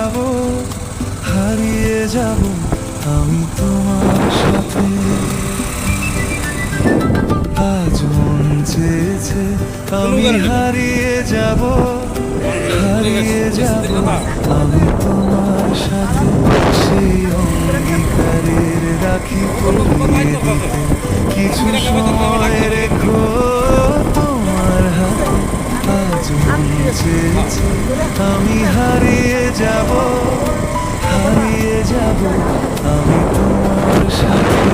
যাব, হারিয়ে যাব আমি তোমার সাথে। আজ মন চেয়েছে আমি হারিয়ে যাব, হারিয়ে যাব আমি তোমার সাথে। সেই অঙ্গীকারের রাখি পরিয়ে দিতে কিছু সময় রেখো তোমার হাতে। আজ মন চেয়েছে আমি হারিয়ে যাব, হারিয়ে যাব আমি তোমার সাথে।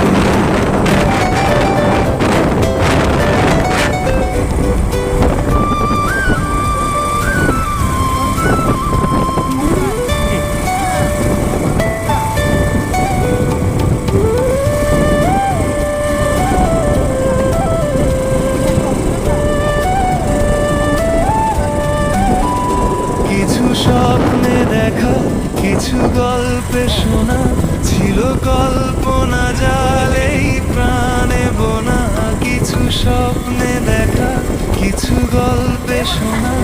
কিছু স্বপ্নে দেখা, কিছু গল্পে শোনা, ছিল কল্পনা জালেই প্রাণে বোনা। কিছু স্বপ্নে দেখা, কিছু গল্পে শোনা,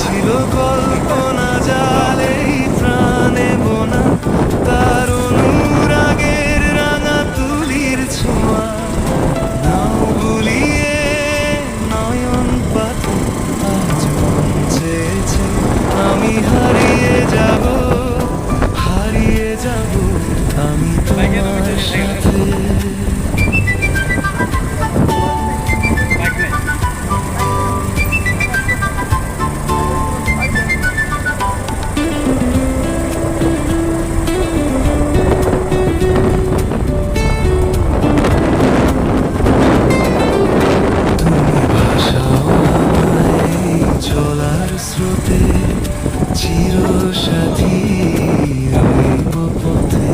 ছিল কল্পনা জালেই প্রাণে বোনা। তার অনুরাগের রাঙা তুলির ছোঁয়া নাও বুলিয়ে নয়ন পাতে। আজ মন চেয়েছে আমি হারিয়ে যাব, হারিয়ে যাব আমি তোমার সাথে। তুমি ভাসাও আমায় চলার স্রোতে, চিরসাথী রইব পথে।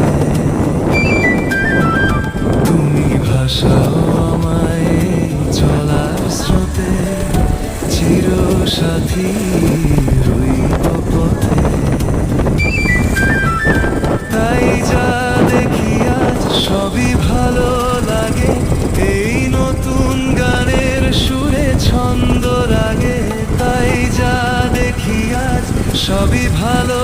তুমি ভাসাও আমায় চলার স্রোতে, চিরসাথী রইব পথে। তাই যা দেখি আজ সবই ভালো লাগে, এই নতুন গানের সুরে ছন্দ রাগে। তাই যা দেখি আজ সবই ভালো